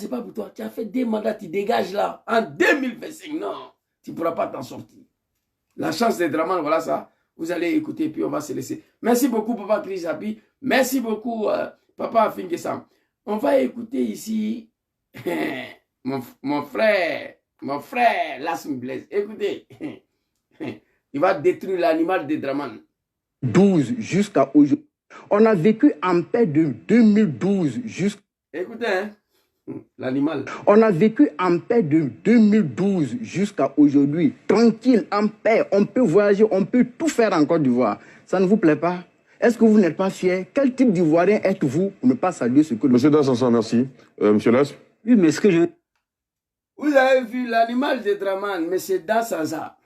c'est pas pour toi. Tu as fait 2 mandats, tu dégages là. En 2025, non, tu ne pourras pas t'en sortir. La chance des Draman, voilà ça. Vous allez écouter, puis on va se laisser. Merci beaucoup, Papa Chris Happy. Merci beaucoup, Papa Fingesam. On va écouter ici mon frère, Lasm Blaise. Écoutez, il va détruire l'animal des Draman. 12 jusqu'à aujourd'hui. On a vécu en paix de 2012 jusqu'à... Écoutez, hein, l'animal. On a vécu en paix de 2012 jusqu'à aujourd'hui. Tranquille, en paix. On peut voyager, on peut tout faire en Côte d'Ivoire. Ça ne vous plaît pas? Est-ce que vous n'êtes pas fier? Quel type d'Ivoirien êtes-vous pour ne pas saluer ce que... Monsieur Dansansan, merci. Monsieur Las? Oui, mais ce que je... Vous avez vu l'animal de Draman, M. Dansansa.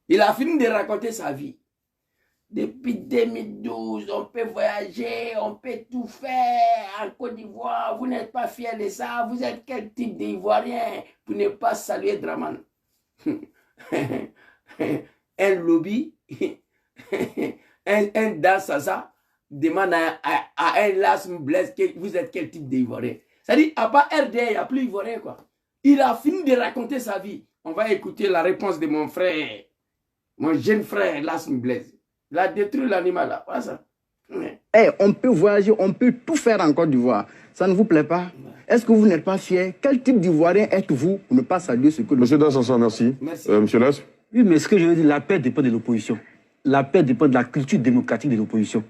Il a fini de raconter sa vie. Depuis 2012, on peut voyager, on peut tout faire en Côte d'Ivoire. Vous n'êtes pas fier de ça. Vous êtes quel type d'Ivoirien pour ne pas saluer Draman? Un lobby, un Dansansa demande à un Lasm Blaise, vous êtes quel type d'Ivoirien? C'est-à-dire, à part RDA, il n'y a plus Ivoirien, quoi. Il a fini de raconter sa vie. On va écouter la réponse de mon frère, mon jeune frère, Lasm Blaise. Il a détruit l'animal, là. Voilà ça. Hey, on peut voyager, on peut tout faire en Côte d'Ivoire. Ça ne vous plaît pas? Est-ce que vous n'êtes pas fier? Quel type d'Ivoirien êtes-vous pour ne pas saluer ce que... Monsieur Dansansan, merci. Monsieur Las? Oui, mais ce que je veux dire, la paix dépend de l'opposition. La paix dépend de la culture démocratique de l'opposition.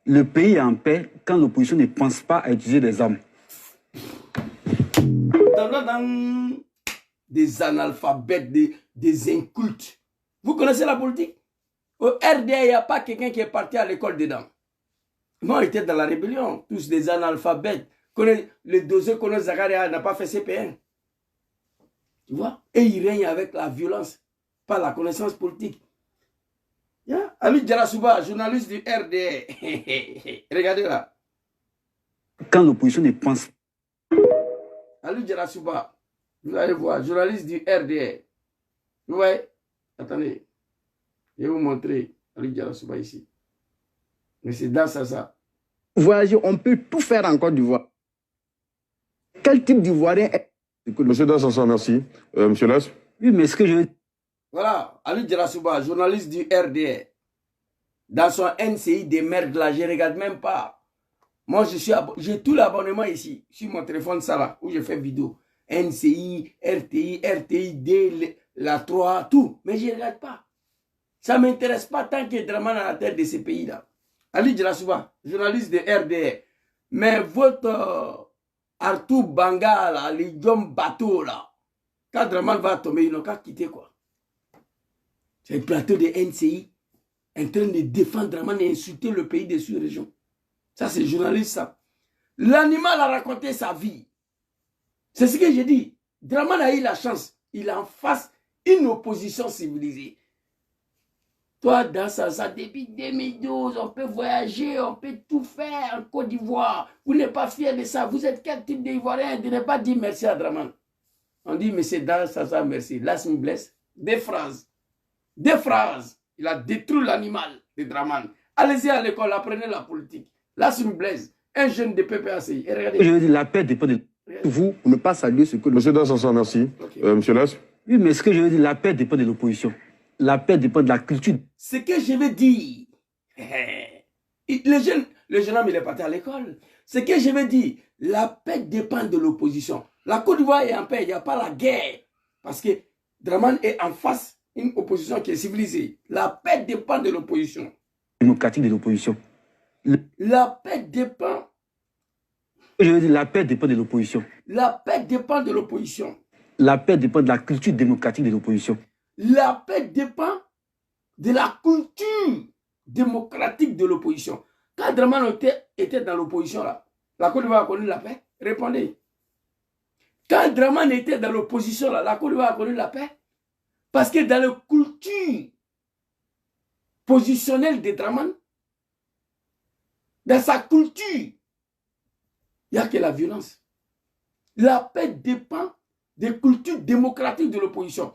Le pays est en paix quand l'opposition ne pense pas à utiliser des armes. Des analphabètes, des incultes. Vous connaissez la politique? Au RDA, il n'y a pas quelqu'un qui est parti à l'école dedans. Moi, j'étais dans la rébellion. Tous des analphabètes. Le dossier Kono Zakaria n'a pas fait CPN. Tu vois? Et il règne avec la violence, pas la connaissance politique. Yeah? Ali Djarasuba, journaliste du RDA. Regardez là. Quand l'opposition ne pense pas. Ali Djarasuba, vous allez voir, journaliste du RDA. Vous voyez? Attendez. Je vais vous montrer Ali Djarasuba ici. Mais c'est dans ça. Voyager, on peut tout faire en Côte d'Ivoire. Quel type d'Ivoirien est... Monsieur Dansansan, merci. Monsieur Las? Oui, mais ce que je veux... Voilà, Ali Djarasuba, journaliste du RDA. Dans son NCI des merdes là, je ne regarde même pas. Moi, j'ai tout l'abonnement ici, sur mon téléphone, ça là, où je fais vidéo. NCI, RTI, D, la 3, tout. Mais je ne regarde pas. Ça ne m'intéresse pas tant que Draman à la tête de ces pays-là. Ali Djarasuba, journaliste de RDA. Mais votre Arthur Banga, les John Bateau, là, quand Draman va tomber, ils n'ont qu'à quitter quoi. C'est le plateau de NCI en train de défendre Draman et insulter le pays des sous-régions. Ça, c'est journaliste, ça. L'animal a raconté sa vie. C'est ce que j'ai dit. Draman a eu la chance. Il a en face une opposition civilisée. Toi, dans ça, depuis 2012, on peut voyager, on peut tout faire en Côte d'Ivoire. Vous n'êtes pas fier de ça. Vous êtes quel type d'Ivoirien de ne pas dire merci à Draman? On dit, mais c'est dans ça, merci. Là, ça me blesse. Des phrases. Des phrases. Il a détruit l'animal de Draman. Allez-y à l'école, apprenez la politique. Là, ça me blesse. Un jeune de PPACI. Et regardez. Je veux dire, la paix dépend de vous pour ne pas saluer ce que... Monsieur Dansansan, merci. Okay. Monsieur Las? Oui, mais ce que je veux dire, la paix dépend de l'opposition. La paix dépend de la culture. Ce que je veux dire, le jeune homme, il est parti à l'école. Ce que je veux dire, la paix dépend de l'opposition. La Côte d'Ivoire est en paix, il n'y a pas la guerre. Parce que Draman est en face d'une opposition qui est civilisée. La paix dépend de l'opposition. Démocratique de l'opposition. La paix dépend. Je veux dire, la paix dépend de l'opposition. La paix dépend de l'opposition. La paix dépend de la culture démocratique de l'opposition. La paix dépend de la culture démocratique de l'opposition. Quand Draman était dans l'opposition, là, la Côte d'Ivoire a connu la paix? Répondez. Quand Draman était dans l'opposition, là, la Côte d'Ivoire a connu la paix? Parce que dans la culture positionnelle de Draman, dans sa culture, il n'y a que la violence. La paix dépend des cultures démocratiques de l'opposition.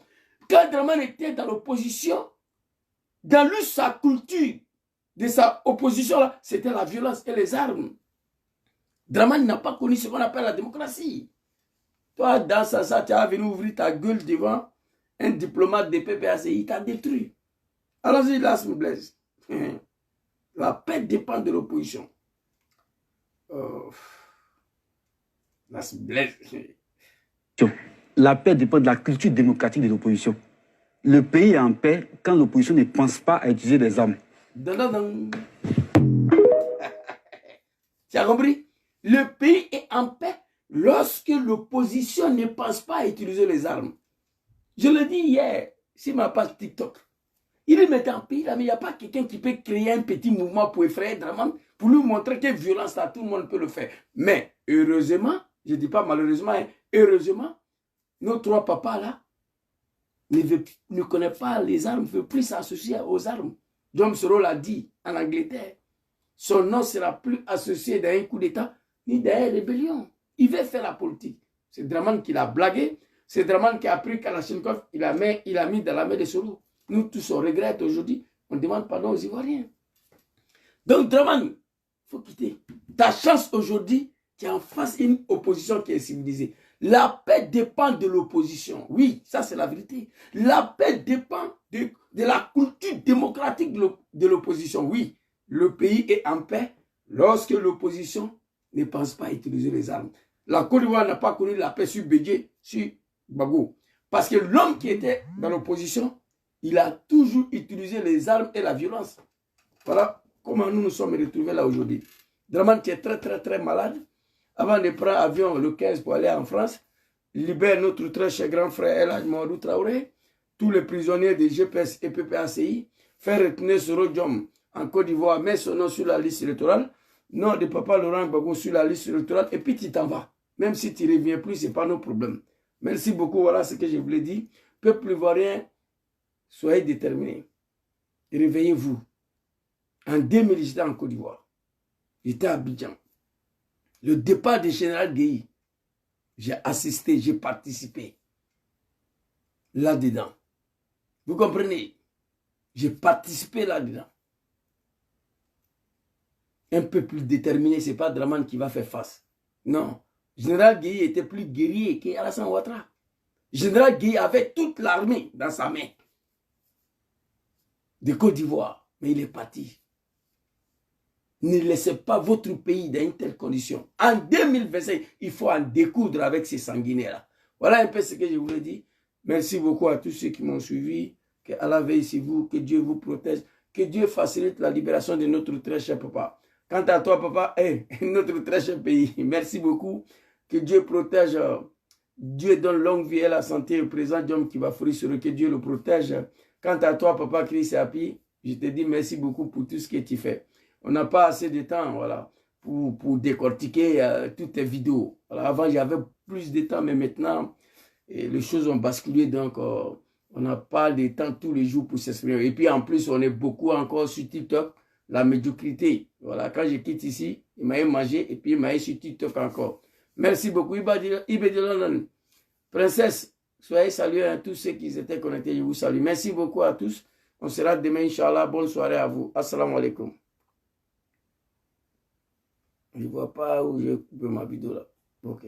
Quand Draman était dans l'opposition, dans lui, sa culture de sa opposition, c'était la violence et les armes. Dramane n'a pas connu ce qu'on appelle la démocratie. Toi, dans ça, tu as venu ouvrir ta gueule devant un diplomate de PPACI, il t'a détruit. Allons-y, Las Blaise. La paix dépend de l'opposition. Las Blaise. La paix dépend de la culture démocratique de l'opposition. Le pays est en paix quand l'opposition ne pense pas à utiliser des armes. Tu as compris? Le pays est en paix lorsque l'opposition ne pense pas à utiliser les armes. Je le dis hier sur ma page TikTok. Il est maintenant en pays là, mais il n'y a pas quelqu'un qui peut créer un petit mouvement pour effrayer Dramane, pour lui montrer que violence là, tout le monde peut le faire. Mais heureusement, je ne dis pas malheureusement, hein, heureusement, nos trois papas là ne connaissent pas les armes, ne veulent plus s'associer aux armes. John Soro l'a dit en Angleterre. Son nom ne sera plus associé dans un coup d'État ni dans une rébellion. Il veut faire la politique. C'est Dramane qui l'a blagué. C'est Dramane qui a pris Kalachnikov, il a mis dans la main de Soro. Nous tous on regrette aujourd'hui. On demande pardon aux Ivoiriens. Donc Dramane, il faut quitter. Ta chance aujourd'hui, tu es en face d'une opposition qui est civilisée. La paix dépend de l'opposition. Oui, ça c'est la vérité. La paix dépend de la culture démocratique de l'opposition. Oui, le pays est en paix lorsque l'opposition ne pense pas à utiliser les armes. La Côte d'Ivoire n'a pas connu la paix sur Bédié, sur Gbagbo. Parce que l'homme qui était dans l'opposition, il a toujours utilisé les armes et la violence. Voilà comment nous nous sommes retrouvés là aujourd'hui. Dramane, tu es très malade. Avant de prendre l'avion le 15 pour aller en France, libère notre très cher grand frère El Hadj Mamadou Traoré, tous les prisonniers de GPS et PPACI, faire retenir Soro Diom en Côte d'Ivoire, met son nom sur la liste électorale, nom de papa Laurent Gbagbo sur la liste électorale, et puis tu t'en vas. Même si tu ne reviens plus, ce n'est pas nos problèmes. Merci beaucoup, voilà ce que je voulais dire. Peuple ivoirien, soyez déterminés. Réveillez-vous. En 2000, j'étais en Côte d'Ivoire. J'étais à Abidjan. Le départ du général Guèye, j'ai assisté, j'ai participé. Là-dedans. Vous comprenez? J'ai participé là-dedans. Un peu plus déterminé, ce n'est pas Dramane qui va faire face. Non. Général Guèye était plus guerrier qu'Alassane Ouattara. Général Guèye avait toute l'armée dans sa main. De Côte d'Ivoire. Mais il est parti. Ne laissez pas votre pays dans une telle condition. En 2025, il faut en découdre avec ces sanguinaires-là. Voilà un peu ce que je voulais dire. Merci beaucoup à tous ceux qui m'ont suivi. Que Allah veille sur vous, que Dieu vous protège, que Dieu facilite la libération de notre très cher papa. Quant à toi, papa, notre très cher pays, merci beaucoup. Que Dieu protège, Dieu donne longue vie et la santé au président d'homme qui va fruire sur eux, que Dieu le protège. Quant à toi, papa Chris Api, je te dis merci beaucoup pour tout ce que tu fais. On n'a pas assez de temps, voilà, pour décortiquer toutes tes vidéos. Voilà, avant, j'avais plus de temps, mais maintenant, les choses ont basculé, donc on n'a pas de temps tous les jours pour s'exprimer. Et puis, en plus, on est beaucoup encore sur TikTok, la médiocrité. Voilà, quand je quitte ici, il m'a mangé, et puis il m'a sur TikTok encore. Merci beaucoup. Princesse, soyez salués à tous ceux qui étaient connectés, je vous salue. Merci beaucoup à tous. On sera demain, Inch'Allah. Bonne soirée à vous. Assalamu alaikum. Je ne vois pas où j'ai coupé ma vidéo là. Ok.